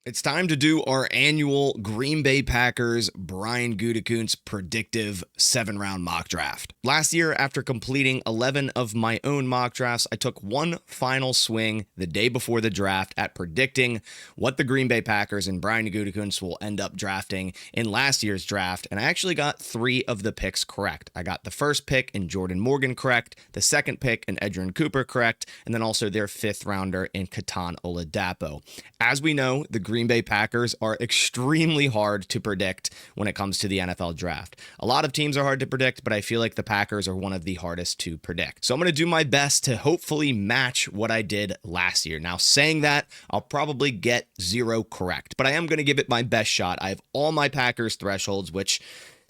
It's time to do our annual Green Bay Packers Brian Gutekunst predictive 7-round mock draft. Last year, after completing 11 of my own mock drafts, I took one final swing the day before the draft at predicting what the Green Bay Packers and Brian Gutekunst will end up drafting in last year's draft, and I actually got 3 of the picks correct. I got the first pick in Jordan Morgan correct, the second pick in Edgerrin Cooper correct, and then also their 5th rounder in Katan Oladapo. As we know, the Green Bay Packers are extremely hard to predict when it comes to the NFL draft. A lot of teams are hard to predict, but I feel like the Packers are one of the hardest to predict. So I'm going to do my best to hopefully match what I did last year. Now, saying that, I'll probably get 0 correct, but I am going to give it my best shot. I have all my Packers thresholds, which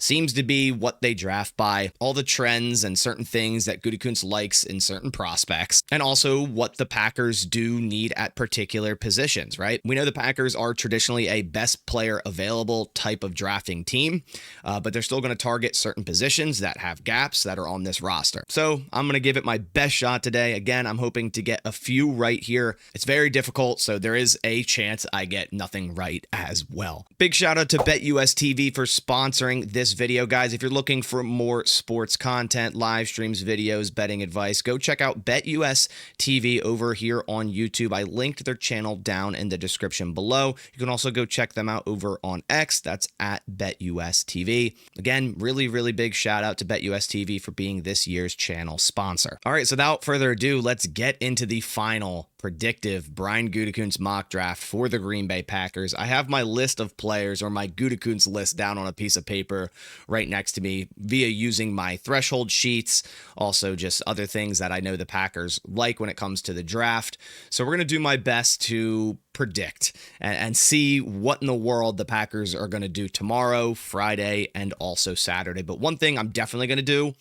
seems to be what they draft by, all the trends and certain things that Gutekunst likes in certain prospects, and also what the Packers do need at particular positions, right? We know the Packers are traditionally a best player available type of drafting team, but they're still going to target certain positions that have gaps that are on this roster. So I'm going to give it my best shot today. Again, I'm hoping to get a few right here. It's very difficult, so there is a chance I get nothing right as well. Big shout out to BetUsTV for sponsoring this video, guys. If you're looking for more sports content, live streams, videos, betting advice, go check out BetUsTV over here on YouTube. I linked their channel down in the description below. You can also go check them out over on X. That's at BetUsTV. Again, really big shout out to BetUsTV for being this year's channel sponsor. All right, so without further ado, let's get into the final predictive Brian Gutekunst mock draft for the Green Bay Packers. I have my list of players, or my Gutekunst list, down on a piece of paper right next to me via using my threshold sheets, also just other things that I know the Packers like when it comes to the draft. So we're going to do my best to predict and see what in the world the Packers are going to do tomorrow, Friday, and also Saturday. But one thing I'm definitely going to do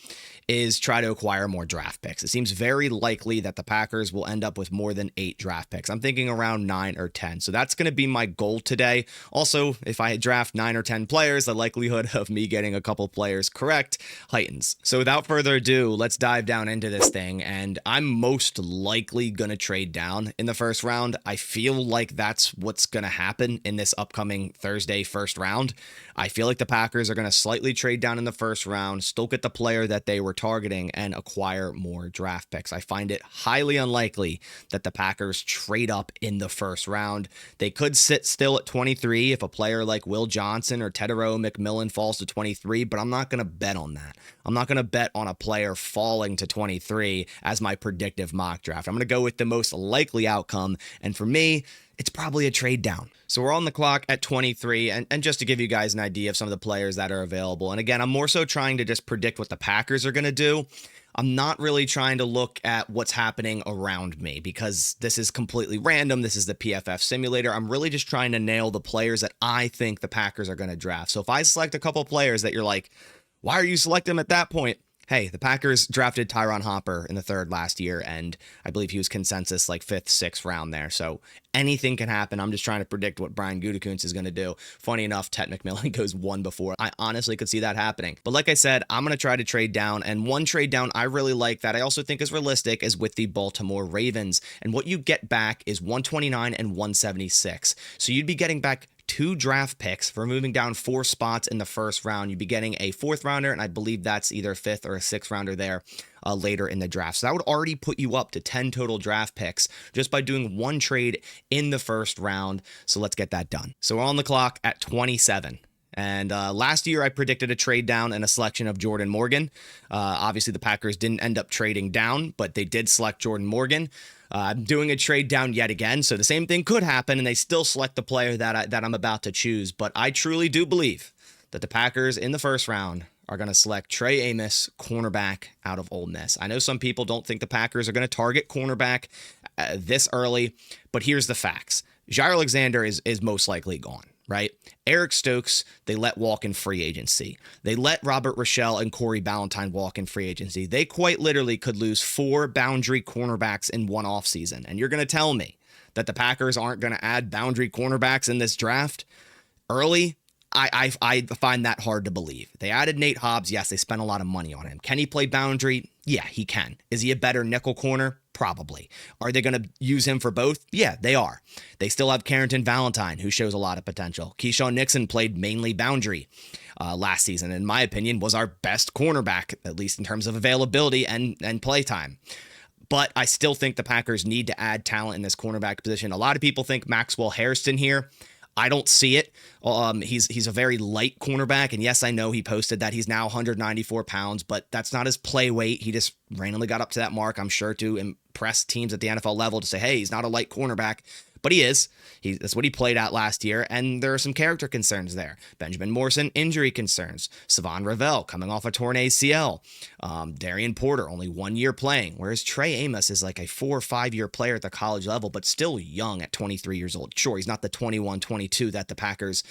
is try to acquire more draft picks. It seems very likely that the Packers will end up with more than 8 draft picks. I'm thinking around 9 or 10. So that's going to be my goal today. Also, if I draft 9 or 10 players, the likelihood of me getting a couple players correct heightens. So without further ado, let's dive down into this thing. And I'm most likely going to trade down in the first round. I feel like that's what's going to happen in this upcoming Thursday first round. I feel like the Packers are going to slightly trade down in the first round, still get the player that they were targeting, and acquire more draft picks. I find it highly unlikely that the Packers trade up in the first round. They could sit still at 23 if a player like Will Johnson or Tedero McMillan falls to 23, but I'm not going to bet on that. I'm not going to bet on a player falling to 23 as my predictive mock draft. I'm going to go with the most likely outcome, and for me, it's probably a trade down. So we're on the clock at 23, and just to give you guys an idea of some of the players that are available, and again, I'm more so trying to just predict what the Packers are going to do. I'm not really trying to look at what's happening around me because this is completely random. This is the PFF simulator. I'm really just trying to nail the players that I think the Packers are going to draft. So if I select a couple players that you're like, why are you selecting them at that point? Hey, the Packers drafted Tyron Hopper in the 3rd last year, and I believe he was consensus like 5th, 6th round there. So anything can happen. I'm just trying to predict what Brian Gutekunst is going to do. Funny enough, Ted McMillan goes 1 before. I honestly could see that happening. But like I said, I'm going to try to trade down, and one trade down I really like that I also think is realistic is with the Baltimore Ravens. And what you get back is 129 and 176. So you'd be getting back 2 draft picks for moving down 4 spots in the first round. You'd be getting a 4th rounder, and I believe that's either a 5th or a 6th rounder there later in the draft. So that would already put you up to 10 total draft picks just by doing one trade in the first round. So let's get that done. So we're on the clock at 27. And last year, I predicted a trade down and a selection of Jordan Morgan. Obviously, the Packers didn't end up trading down, but they did select Jordan Morgan. I'm doing a trade down yet again, so the same thing could happen, and they still select the player that I'm about to choose. But I truly do believe that the Packers in the first round are going to select Trey Amos, cornerback out of Ole Miss. I know some people don't think the Packers are going to target cornerback this early, but here's the facts. Jair Alexander is most likely gone, right? Eric Stokes, they let walk in free agency. They let Robert Rochelle and Corey Ballantyne walk in free agency. They quite literally could lose 4 boundary cornerbacks in one offseason. And you're going to tell me that the Packers aren't going to add boundary cornerbacks in this draft early? I find that hard to believe. They added Nate Hobbs. Yes, they spent a lot of money on him. Can he play boundary? Yeah, he can. Is he a better nickel corner? Probably. Are they going to use him for both? Yeah, they are. They still have Carrington Valentine, who shows a lot of potential. Keyshawn Nixon played mainly boundary last season, in my opinion, was our best cornerback, at least in terms of availability and play time. But I still think the Packers need to add talent in this cornerback position. A lot of people think Maxwell Hairston here. I don't see it. He's a very light cornerback, and yes, I know he posted that he's now 194 pounds, but that's not his play weight. He just randomly got up to that mark, I'm sure, to impress teams at the NFL level to say, hey, he's not a light cornerback. But he is. That's what he played at last year, and there are some character concerns there. Benjamin Morrison, injury concerns. Savon Ravel, coming off a torn ACL. Darian Porter, only 1 year playing, whereas Trey Amos is like a 4 or 5 year player at the college level, but still young at 23 years old. Sure, he's not the 21, 22 that the Packers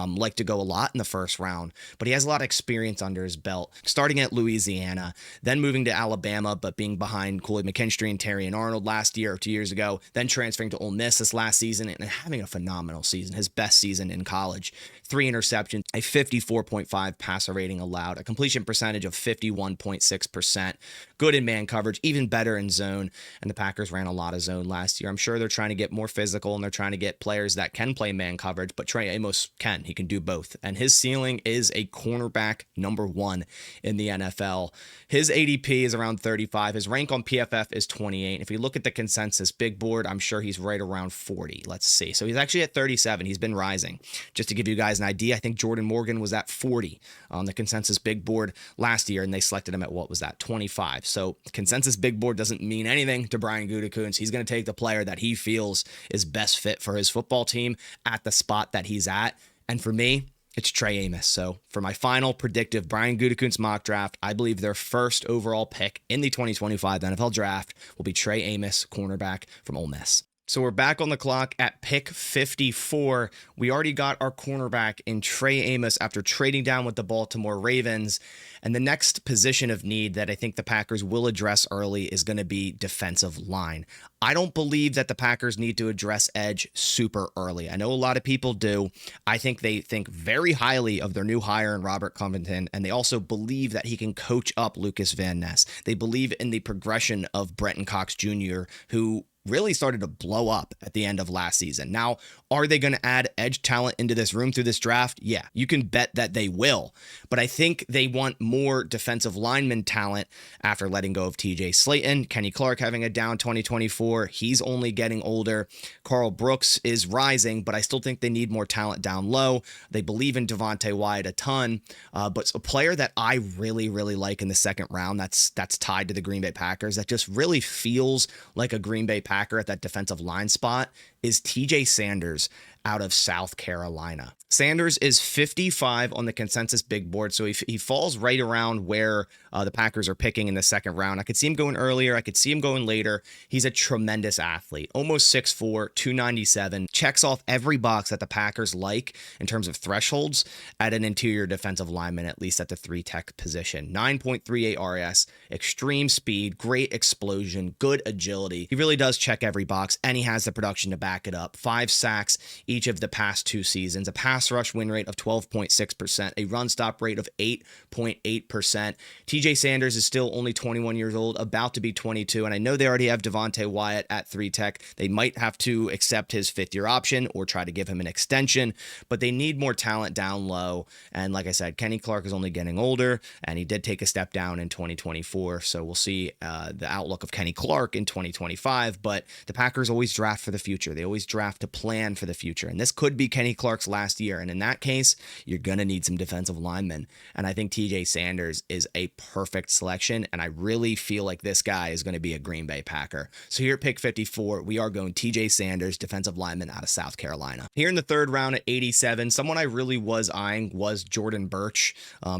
like to go a lot in the first round, but he has a lot of experience under his belt, starting at Louisiana, then moving to Alabama, but being behind Cooley McKinstry and Terry and Arnold last year or 2 years ago, then transferring to Ole Miss this last season and having a phenomenal season, his best season in college. 3 interceptions, a 54.5 passer rating allowed, a completion percentage of 51.6%, good in man coverage, even better in zone, and the Packers ran a lot of zone last year. I'm sure they're trying to get more physical and they're trying to get players that can play man coverage, but Trey Amos can. He can do both, and his ceiling is a cornerback number 1 in the NFL. His ADP is around 35. His rank on PFF is 28. If you look at the consensus big board, I'm sure he's right around 40. Let's see. So he's actually at 37. He's been rising. Just to give you guys an idea, I think Jordan Morgan was at 40 on the consensus big board last year, and they selected him at, what was that, 25. So consensus big board doesn't mean anything to Brian Gutekunst. He's going to take the player that he feels is best fit for his football team at the spot that he's at. And for me, it's Trey Amos. So for my final predictive Brian Gutekunst mock draft, I believe their first overall pick in the 2025 NFL draft will be Trey Amos, cornerback from Ole Miss. So we're back on the clock at pick 54. We already got our cornerback in Trey Amos after trading down with the Baltimore Ravens. And the next position of need that I think the Packers will address early is going to be defensive line. I don't believe that the Packers need to address edge super early. I know a lot of people do. I think they think very highly of their new hire in Robert Covington, and they also believe that he can coach up Lucas Van Ness. They believe in the progression of Brenton Cox Jr., who really started to blow up at the end of last season. Now, are they going to add edge talent into this room through this draft? Yeah, you can bet that they will. But I think they want more defensive lineman talent after letting go of TJ Slayton. Kenny Clark having a down 2024. He's only getting older. Carl Brooks is rising, but I still think they need more talent down low. They believe in Devontae Wyatt a ton, but a player that I really, really like in the second round that's tied to the Green Bay Packers, that just really feels like a Green Bay Packer at that defensive line spot, is TJ Sanders out of South Carolina. Sanders is 55 on the consensus big board, so he falls right around where the Packers are picking in the second round. I could see him going earlier. I could see him going later. He's a tremendous athlete, almost 6'4", 297, checks off every box that the Packers like in terms of thresholds at an interior defensive lineman, at least at the 3-tech position. 9.38 RS, extreme speed, great explosion, good agility. He really does check every box, and he has the production to back it up. 5 sacks each of the past 2 seasons, a pass rush win rate of 12.6%, a run stop rate of 8.8%. TJ Sanders is still only 21 years old, about to be 22, and I know they already have Devontae Wyatt at 3-tech. They might have to accept his 5th-year option or try to give him an extension, but they need more talent down low. And like I said, Kenny Clark is only getting older, and he did take a step down in 2024, so we'll see the outlook of Kenny Clark in 2025, but the Packers always draft for the future. They always draft to plan for the future, and this could be Kenny Clark's last year, and in that case, you're going to need some defensive linemen, and I think TJ Sanders is a perfect selection, and I really feel like this guy is going to be a Green Bay Packer. So here at pick 54, we are going TJ Sanders, defensive lineman out of South Carolina. Here in the third round at 87, someone I really was eyeing was Jordan Burch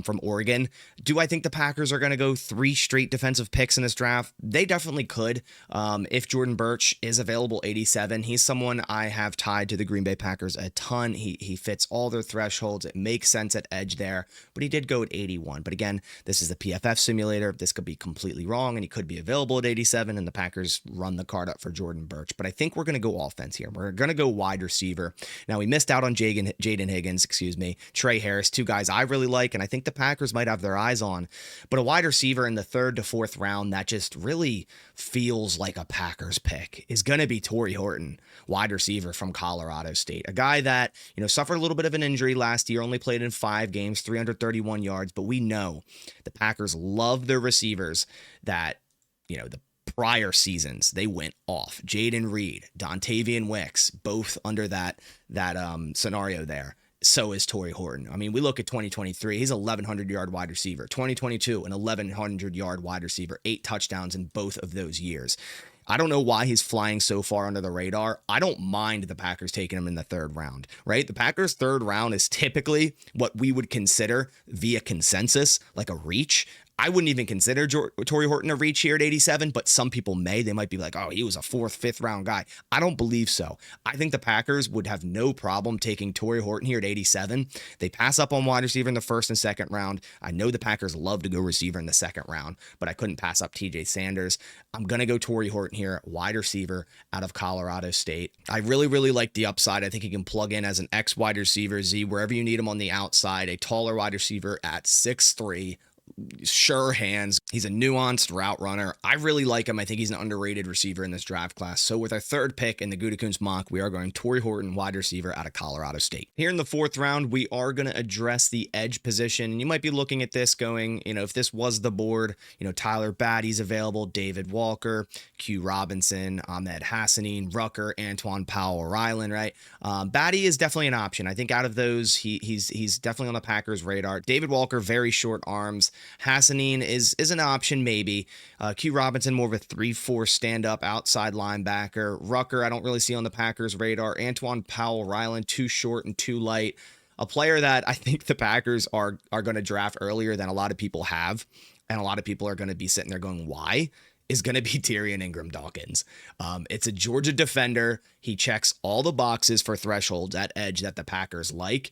from Oregon. Do I think the Packers are going to go 3 straight defensive picks in this draft? They definitely could. If Jordan Burch is available 87, he's someone I have tied to the Green Bay Bay Packers a ton. He fits all their thresholds. It makes sense at edge there, but he did go at 81. But again, this is the PFF simulator. This could be completely wrong, and he could be available at 87, and the Packers run the card up for Jordan Burch. But I think we're going to go offense here. We're going to go wide receiver. Now, we missed out on Jaden Higgins, Trey Harris, two guys I really like, and I think the Packers might have their eyes on. But a wide receiver in the 3rd to 4th round that just really feels like a Packers pick is going to be Tory Horton, wide receiver from Colorado State. A guy that, suffered a little bit of an injury last year, only played in 5 games, 331 yards, but we know the Packers love their receivers that, the prior seasons they went off. Jaden Reed, Dontavian Wicks, both under that scenario there. So is Tory Horton. I mean, we look at 2023, he's 1,100-yard wide receiver. 2022, an 1,100-yard wide receiver, 8 touchdowns in both of those years. I don't know why he's flying so far under the radar. I don't mind the Packers taking him in the 3rd round, right? The Packers' 3rd round is typically what we would consider via consensus, like a reach. I wouldn't even consider Tory Horton a reach here at 87, but some people may. They might be like, oh, he was a 4th, 5th round guy. I don't believe so. I think the Packers would have no problem taking Tory Horton here at 87. They pass up on wide receiver in the 1st and 2nd round. I know the Packers love to go receiver in the 2nd round, but I couldn't pass up TJ Sanders. I'm going to go Tory Horton here, wide receiver out of Colorado State. I really, really like the upside. I think he can plug in as an X wide receiver, Z, wherever you need him on the outside, a taller wide receiver at 6'3", sure hands. He's a nuanced route runner. I really like him. I think he's an underrated receiver in this draft class. So with our 3rd pick in the Gutekunst mock, we are going Tory Horton, wide receiver out of Colorado State. Here in the 4th round, we are going to address the edge position. And you might be looking at this going, if this was the board, Tyler Batty's available, David Walker, Q Robinson, Ahmed Hassanin, Rucker, Antoine Powell-Ryland, right? Batty is definitely an option. I think out of those, he's definitely on the Packers' radar. David Walker, very short arms. Hassanin is an option, maybe. Q Robinson, more of a 3-4 stand-up outside linebacker. Rucker, I don't really see on the Packers' radar. Antoine Powell-Ryland, too short and too light. A player that I think the Packers are going to draft earlier than a lot of people have, and a lot of people are going to be sitting there going, why? Is going to be Tyrion Ingram-Dawkins. It's a Georgia defender. He checks all the boxes for thresholds at edge that the Packers like,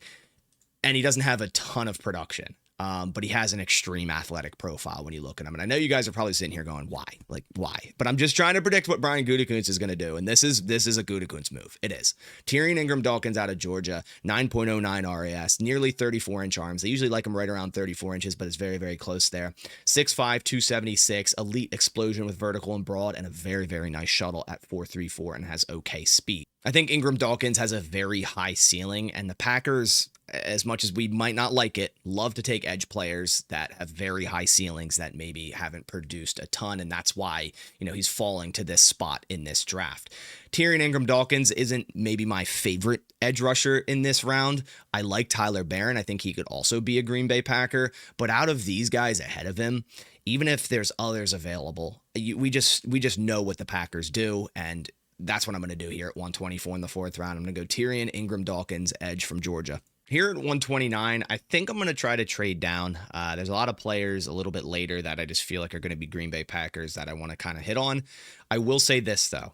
and he doesn't have a ton of production. But he has an extreme athletic profile when you look at him. And I know you guys are probably sitting here going, why? Like, why? But I'm just trying to predict what Brian Gutekunst is going to do. And this is a Gutekunst move. It is. Tyrion Ingram-Dawkins out of Georgia, 9.09 RAS, nearly 34-inch arms. They usually like him right around 34 inches, but it's very, very close there. 6'5", 276, elite explosion with vertical and broad, and a very, very nice shuttle at 4.34 and has okay speed. I think Ingram-Dawkins has a very high ceiling, and the Packers, as much as we might not like it, love to take edge players that have very high ceilings that maybe haven't produced a ton, and that's why, he's falling to this spot in this draft. Tyrion Ingram-Dawkins isn't maybe my favorite edge rusher in this round. I like Tyler Barron. I think he could also be a Green Bay Packer, but out of these guys ahead of him, even if there's others available, we just know what the Packers do, and that's what I'm going to do here at 124 in the 4th round. I'm going to go Tyrion Ingram-Dawkins, edge from Georgia. Here at 129, I think I'm going to try to trade down. There's a lot of players a little bit later that I just feel like are going to be Green Bay Packers that I want to kind of hit on. I will say this, though.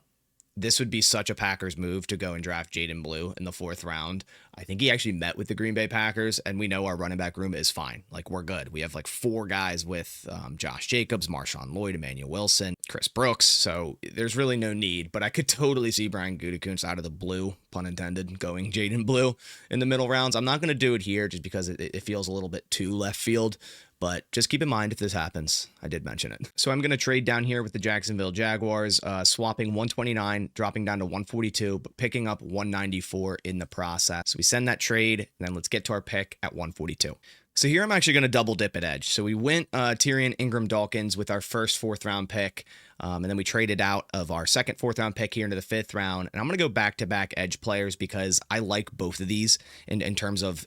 This would be such a Packers move to go and draft Jaden Blue in the 4th round. I think he actually met with the Green Bay Packers, and we know our running back room is fine. Like, we're good. We have like 4 guys with Josh Jacobs, Marshawn Lloyd, Emmanuel Wilson, Chris Brooks. So there's really no need, but I could totally see Brian Gutekunst out of the blue, pun intended, going Jaden Blue in the middle rounds. I'm not going to do it here just because it feels a little bit too left field. But just keep in mind if this happens, I did mention it. So I'm going to trade down here with the Jacksonville Jaguars, swapping 129, dropping down to 142, but picking up 194 in the process. So we send that trade, and then let's get to our pick at 142. So here I'm actually going to double dip at edge. So we went Tyrion Ingram-Dawkins with our first 4th round pick, and then we traded out of our second 4th round pick here into the 5th round. And I'm going to go back-to-back edge players because I like both of these in terms of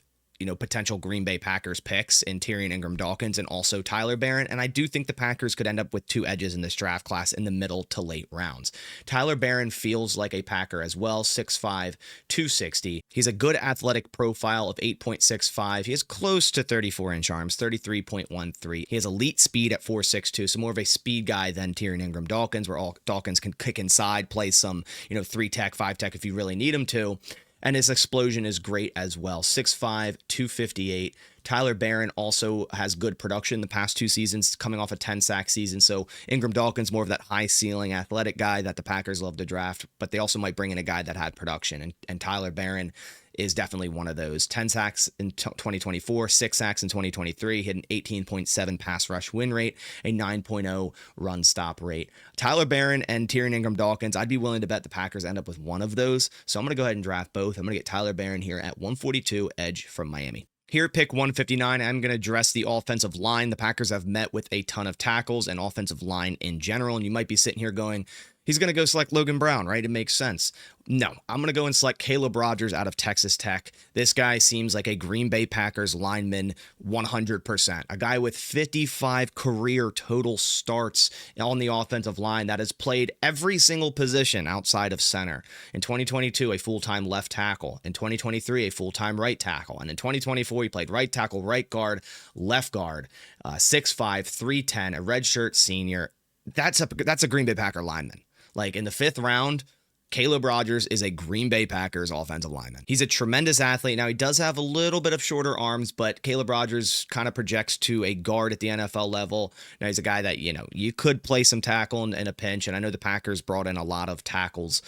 potential Green Bay Packers picks in Tyrion Ingram-Dawkins and also Tyler Barron. And I do think the Packers could end up with 2 edges in this draft class in the middle to late rounds. Tyler Barron feels like a Packer as well, 6'5", 260. He's a good athletic profile of 8.65. He has close to 34-inch arms, 33.13. He has elite speed at 4.62, so more of a speed guy than Tyrion Ingram-Dawkins, where Dawkins can kick inside, play some, 3-tech, 5-tech if you really need him to. And his explosion is great as well. 6'5", 258. Tyler Barron also has good production the past 2 seasons, coming off a 10-sack season. So Ingram Dawkins, more of that high-ceiling athletic guy that the Packers love to draft, but they also might bring in a guy that had production. And Tyler Barron is definitely one of those. 10 sacks in 2024, 6 sacks in 2023, hit an 18.7 pass rush win rate, a 9.0 run stop rate. Tyler Barron and Tyrion Ingram Dawkins, I'd be willing to bet the Packers end up with one of those. So I'm going to go ahead and draft both. I'm going to get Tyler Barron here at 142, edge from Miami. Here at pick 159, I'm going to address the offensive line. The Packers have met with a ton of tackles and offensive line in general, and you might be sitting here going, he's going to go select Logan Brown, right? It makes sense. No, I'm going to go and select Caleb Rogers out of Texas Tech. This guy seems like a Green Bay Packers lineman 100%. A guy with 55 career total starts on the offensive line that has played every single position outside of center. In 2022, a full-time left tackle. In 2023, a full-time right tackle. And in 2024, he played right tackle, right guard, left guard, 6'5", 310, a redshirt senior. That's a Green Bay Packer lineman. Like in the 5th round, Caleb Rogers is a Green Bay Packers offensive lineman. He's a tremendous athlete. Now, he does have a little bit of shorter arms, but Caleb Rogers kind of projects to a guard at the NFL level. Now, he's a guy that, you could play some tackle in a pinch, and I know the Packers brought in a lot of tackles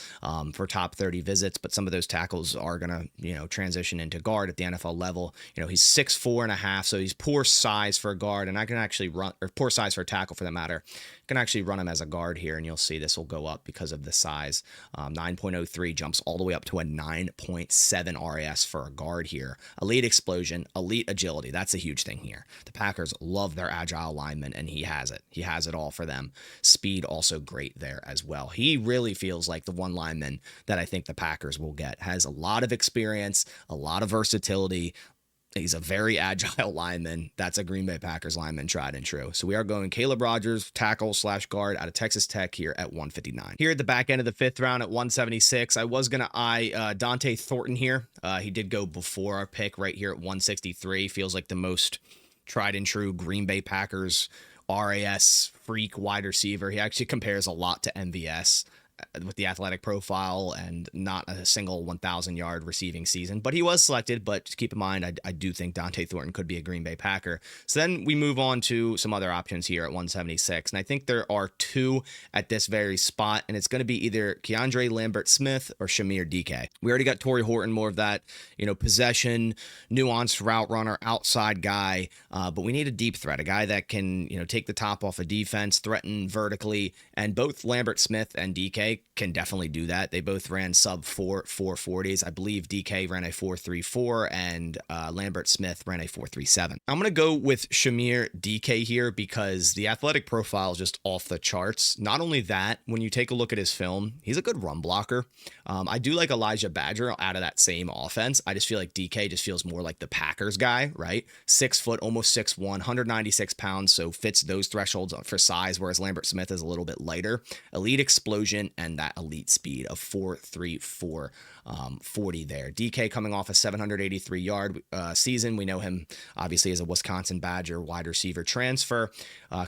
for top 30 visits, but some of those tackles are going to, transition into guard at the NFL level. He's 6'4.5", so he's poor size for a guard, and I can actually run, or poor size for a tackle for that matter. I can actually run him as a guard here, and you'll see this will go up because of the size. 9.03 jumps all the way up to a 9.7 RAS for a guard here. Elite explosion, elite agility. That's a huge thing here. The Packers love their agile lineman, and he has it. He has it all for them. Speed also great there as well. He really feels like the one lineman that I think the Packers will get. Has a lot of experience, a lot of versatility. He's a very agile lineman. That's a Green Bay Packers lineman, tried and true. So we are going Caleb Rogers, tackle/guard out of Texas Tech here at 159. Here at the back end of the 5th round at 176, I was going to eye Dante Thornton here. He did go before our pick right here at 163. Feels like the most tried and true Green Bay Packers RAS freak wide receiver. He actually compares a lot to MVS with the athletic profile and not a single 1,000-yard receiving season. But he was selected, but just keep in mind, I do think Dante Thornton could be a Green Bay Packer. So then we move on to some other options here at 176, and I think there are 2 at this very spot, and it's going to be either Keandre Lambert-Smith or Shamir DK. We already got Tory Horton, more of that, possession, nuanced route runner, outside guy, but we need a deep threat, a guy that can, take the top off a defense, threaten vertically, and both Lambert-Smith and DK can definitely do that. They both ran sub 4.40s. I believe DK ran a 4.34 and Lambert-Smith ran a 4.37. I'm going to go with Shamir DK here because the athletic profile is just off the charts. Not only that, when you take a look at his film, he's a good run blocker. I do like Elijah Badger out of that same offense. I just feel like DK just feels more like the Packers guy, right? 6 foot, almost 6'1", 196 pounds, so fits those thresholds for size, whereas Lambert-Smith is a little bit lighter. Elite explosion and that elite speed of 4.34, 40 there. DK coming off a 783-yard season. We know him obviously as a Wisconsin Badger wide receiver transfer.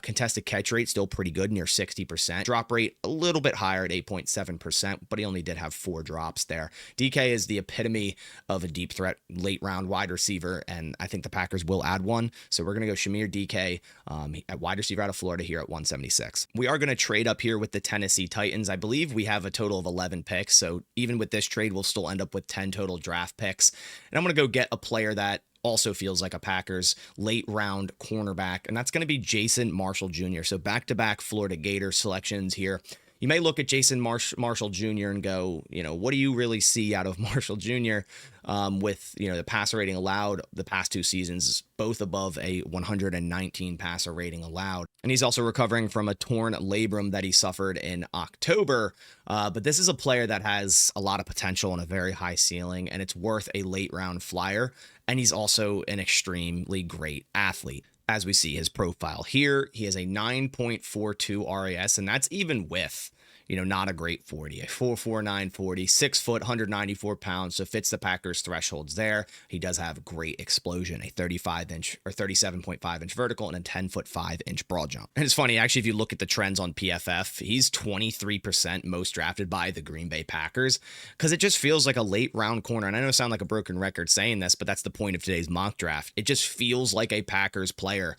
Contested catch rate still pretty good, near 60%. Drop rate a little bit higher at 8.7%, but he only did have 4 drops there. DK is the epitome of a deep threat late round wide receiver, and I think the Packers will add one. So we're going to go Shamir DK at wide receiver out of Florida here at 176. We are going to trade up here with the Tennessee Titans. I believe we have a total of 11 picks, so even with this trade, we'll still end up with 10 total draft picks. And I'm going to go get a player that also feels like a Packers late round cornerback, and that's going to be Jason Marshall Jr. So back-to-back Florida Gator selections here. You may look at Jason Marshall Jr. and go, what do you really see out of Marshall Jr. With, the passer rating allowed the past 2 seasons, both above a 119 passer rating allowed. And he's also recovering from a torn labrum that he suffered in October. But this is a player that has a lot of potential and a very high ceiling, and it's worth a late round flyer. And he's also an extremely great athlete. As we see his profile here, he has a 9.42 RAS, and that's even with, not a great 40, a 4.49 40, 6 foot, 194 pounds. So fits the Packers thresholds there. He does have great explosion, a 35-inch or 37.5-inch vertical and a 10-foot 5-inch broad jump. And it's funny, actually, if you look at the trends on PFF, he's 23% most drafted by the Green Bay Packers because it just feels like a late round corner. And I know I sound like a broken record saying this, but that's the point of today's mock draft. It just feels like a Packers player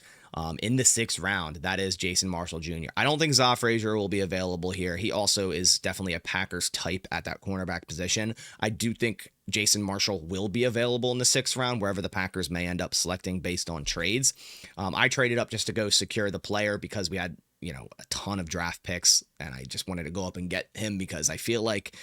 in the 6th round. That is Jason Marshall Jr. I don't think Zoff Frazier will be available here. He also is definitely a Packers type at that cornerback position. I do think Jason Marshall will be available in the 6th round, wherever the Packers may end up selecting based on trades. I traded up just to go secure the player because we had, a ton of draft picks, and I just wanted to go up and get him because I feel like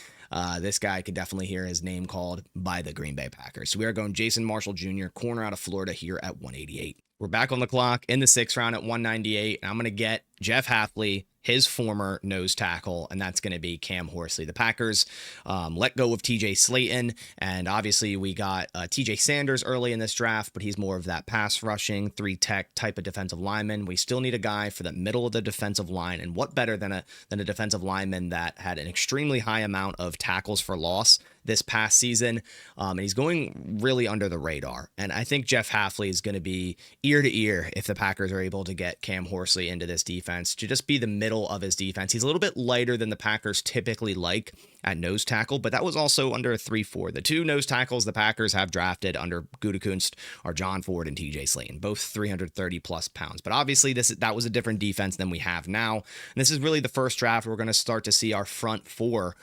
this guy could definitely hear his name called by the Green Bay Packers. So we are going Jason Marshall Jr., corner out of Florida here at 188. We're back on the clock in the 6th round at 198, and I'm going to get Jeff Hafley, his former nose tackle, and that's going to be Cam Horsley. The Packers let go of TJ Slayton, and obviously we got TJ Sanders early in this draft, but he's more of that pass rushing, 3-tech type of defensive lineman. We still need a guy for the middle of the defensive line, and what better than a defensive lineman that had an extremely high amount of tackles for loss this past season, and he's going really under the radar. And I think Jeff Hafley is going to be ear to ear if the Packers are able to get Cam Horsley into this defense to just be the middle of his defense. He's a little bit lighter than the Packers typically like at nose tackle, but that was also under a 3-4. The two nose tackles the Packers have drafted under Gutekunst are John Ford and TJ Slayton, both 330 plus pounds. But obviously that was a different defense than we have now. And this is really the first draft we're going to start to see our front four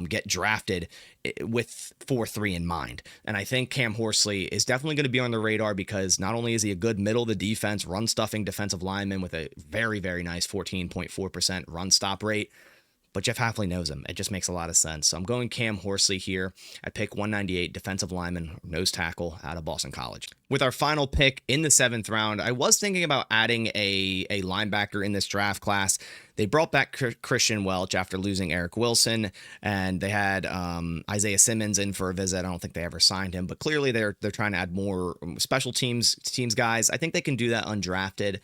get drafted with 4-3 in mind. And I think Cam Horsley is definitely going to be on the radar because not only is he a good middle of the defense, run stuffing defensive lineman with a very, very nice 14.4% run stop rate, but Jeff Hafley knows him. It just makes a lot of sense. So I'm going Cam Horsley here at pick 198, defensive lineman, nose tackle out of Boston College. With our final pick in the 7th round, I was thinking about adding a linebacker in this draft class. They brought back Christian Welch after losing Eric Wilson, and they had Isaiah Simmons in for a visit. I don't think they ever signed him, but clearly they're trying to add more special teams guys. I think they can do that undrafted.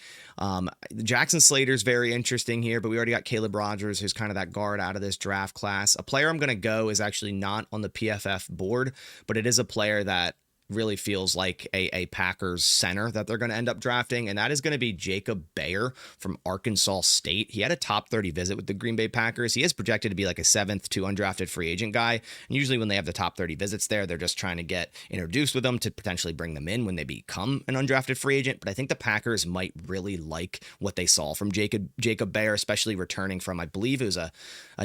Jackson Slater's very interesting here, but we already got Caleb Rogers, who's kind of that guard out of this draft class. A player I'm going to go is actually not on the PFF board, but it is a player that really feels like a Packers center that they're going to end up drafting, and that is going to be Jacob Bayer from Arkansas State. He had a top 30 visit with the Green Bay Packers. He is projected to be like a 7th to undrafted free agent guy, and usually when they have the top 30 visits there, they're just trying to get introduced with them to potentially bring them in when they become an undrafted free agent. But I think the Packers might really like what they saw from Jacob Bayer, especially returning from, I believe it was a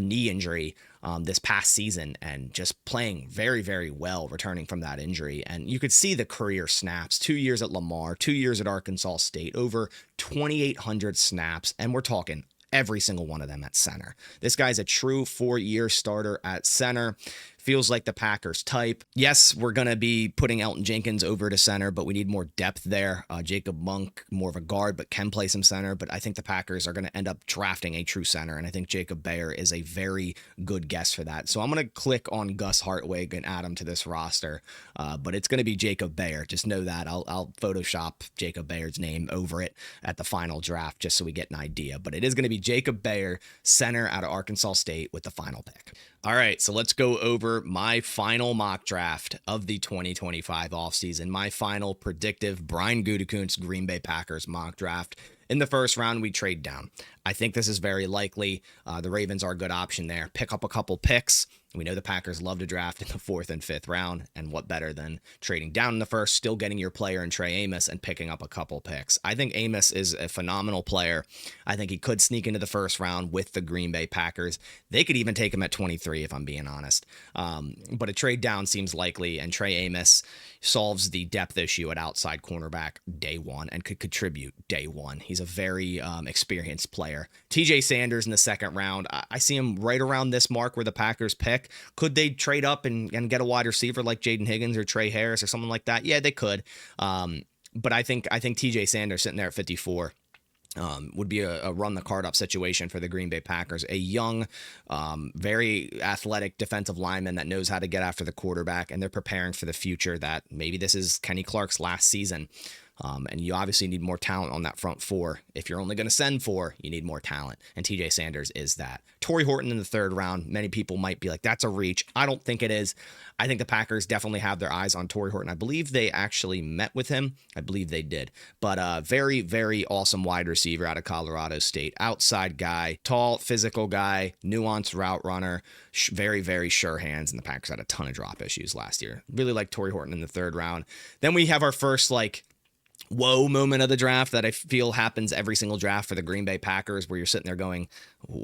knee injury this past season, and just playing very, very well returning from that injury. And you could see the career snaps, 2 years at Lamar, 2 years at Arkansas State, over 2,800 snaps. And we're talking every single one of them at center. This guy's a true 4-year starter at center. Feels like the Packers type. Yes, we're going to be putting Elton Jenkins over to center, but we need more depth there. Jacob Monk, more of a guard, but can play some center. But I think the Packers are going to end up drafting a true center, and I think Jacob Bayer is a very good guess for that. So I'm going to click on Gus Hartwig and add him to this roster, but it's going to be Jacob Bayer. Just know that. I'll Photoshop Jacob Bayer's name over it at the final draft just so we get an idea. But it is going to be Jacob Bayer, center out of Arkansas State with the final pick. All right, so let's go over my final mock draft of the 2025 offseason, my final predictive Brian Gutekunst Green Bay Packers mock draft. In the 1st round, we trade down. I think this is very likely. The Ravens are a good option there. Pick up a couple picks. We know the Packers love to draft in the 4th and 5th round, and what better than trading down in the 1st, still getting your player in Trey Amos and picking up a couple picks. I think Amos is a phenomenal player. I think he could sneak into the 1st round with the Green Bay Packers. They could even take him at 23 if I'm being honest. But a trade down seems likely, and Trey Amos solves the depth issue at outside cornerback day one and could contribute day one. He's a very experienced player. TJ Sanders in the 2nd round, I see him right around this mark where the Packers pick. Could they trade up and get a wide receiver like Jaden Higgins or Trey Harris or someone like that? Yeah, they could. But I think TJ Sanders sitting there at 54 would be a run the card up situation for the Green Bay Packers. A young, very athletic defensive lineman that knows how to get after the quarterback, and they're preparing for the future that maybe this is Kenny Clark's last season. And you obviously need more talent on that front four. If you're only going to send four, you need more talent. And TJ Sanders is that. Tory Horton in the third round. Many people might be like, that's a reach. I don't think it is. I think the Packers definitely have their eyes on Tory Horton. I believe they actually met with him. I believe they did. But very, very awesome wide receiver out of Colorado State. Outside guy, tall, physical guy, nuanced route runner, very, very sure hands. And the Packers had a ton of drop issues last year. Really like Tory Horton in the third round. Then we have our first whoa moment of the draft that I feel happens every single draft for the Green Bay Packers, where you're sitting there going,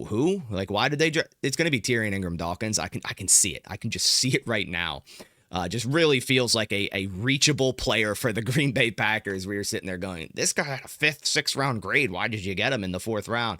who? Why did they it's going to be Tyrion Ingram-Dawkins. I can see it. I can just see it right now. Just really feels like a reachable player for the Green Bay Packers, where you're sitting there going, this guy had a 5th, 6th round grade. Why did you get him in the 4th round?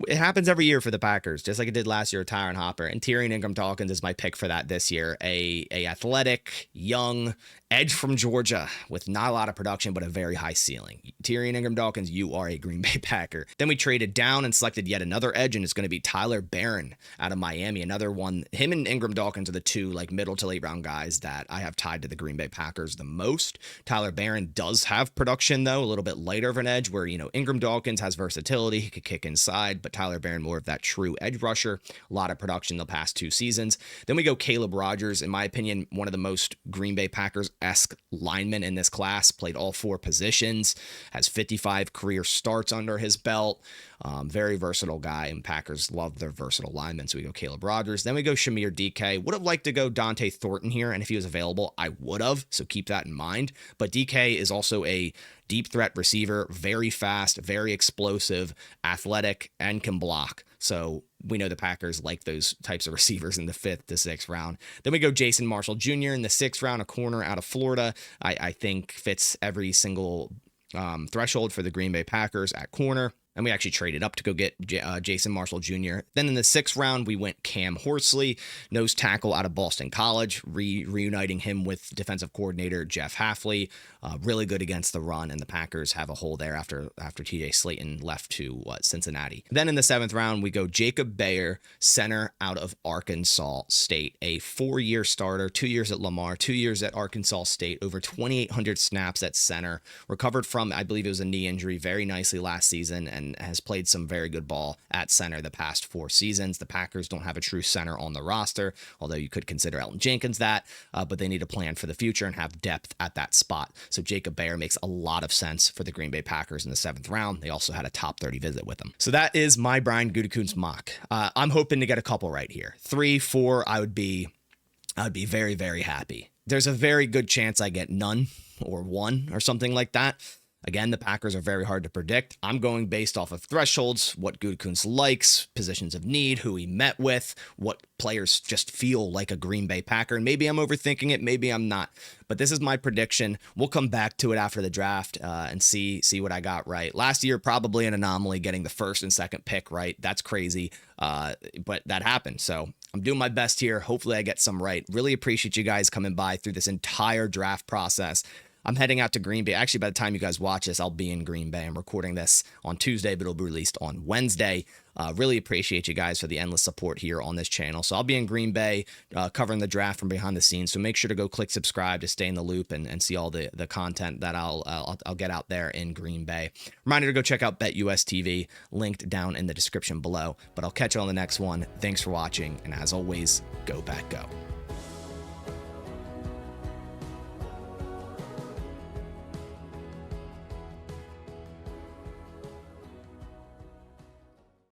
It happens every year for the Packers, just like it did last year with Tyron Hopper. And Tyrion Ingram-Dawkins is my pick for that this year. A athletic, young edge from Georgia with not a lot of production, but a very high ceiling. Tyrion Ingram-Dawkins, you are a Green Bay Packer. Then we traded down and selected yet another edge, and it's going to be Tyler Barron out of Miami. Another one. Him and Ingram-Dawkins are the two middle to late round guys that I have tied to the Green Bay Packers the most. Tyler Barron does have production, though, a little bit lighter of an edge, where, Ingram-Dawkins has versatility. He could kick inside, but Tyler Barron more of that true edge rusher. A lot of production the past 2 seasons. Then we go Caleb Rogers, in my opinion, one of the most Green Bay Packers-esque linemen in this class. Played all 4 positions, has 55 career starts under his belt. Very versatile guy, and Packers love their versatile linemen, so we go Caleb Rogers. Then we go Shamir DK. Would have liked to go Dante Thornton here, and if he was available, I would have, so keep that in mind. But DK is also a deep threat receiver, very fast, very explosive, athletic, and can block. So we know the Packers like those types of receivers in the 5th to 6th round. Then we go Jason Marshall Jr. in the 6th round, a corner out of Florida. I think fits every single threshold for the Green Bay Packers at corner. And we actually traded up to go get Jason Marshall Jr. Then in the 6th round, we went Cam Horsley, nose tackle out of Boston College, reuniting him with defensive coordinator Jeff Hafley. Really good against the run, and the Packers have a hole there after TJ Slayton left to Cincinnati. Then in the 7th round, we go Jacob Bayer, center out of Arkansas State, a 4-year starter, 2 years at Lamar, 2 years at Arkansas State, over 2,800 snaps at center, recovered from, I believe it was a knee injury, very nicely last season, and has played some very good ball at center the past 4 seasons. The Packers don't have a true center on the roster, although you could consider Elton Jenkins that, but they need to plan for the future and have depth at that spot. So Jacob Bayer makes a lot of sense for the Green Bay Packers in the 7th round. They also had a top 30 visit with him. So that is my Brian Gutekunst mock. I'm hoping to get a couple right here. 3, 4, I would be very, very happy. There's a very good chance I get none or 1 or something like that. Again, the Packers are very hard to predict. I'm going based off of thresholds, what Gutekunst likes, positions of need, who he met with, what players just feel like a Green Bay Packer. And maybe I'm overthinking it, maybe I'm not. But this is my prediction. We'll come back to it after the draft and see what I got right. Last year, probably an anomaly getting the 1st and 2nd pick right. That's crazy, but that happened. So I'm doing my best here. Hopefully I get some right. Really appreciate you guys coming by through this entire draft process. I'm heading out to Green Bay. Actually, by the time you guys watch this, I'll be in Green Bay. I'm recording this on Tuesday, but it'll be released on Wednesday. Really appreciate you guys for the endless support here on this channel. So I'll be in Green Bay covering the draft from behind the scenes. So make sure to go click subscribe to stay in the loop and see all the content that I'll get out there in Green Bay. Reminder to go check out BetUsTV, linked down in the description below. But I'll catch you on the next one. Thanks for watching. And as always, go Pack Go.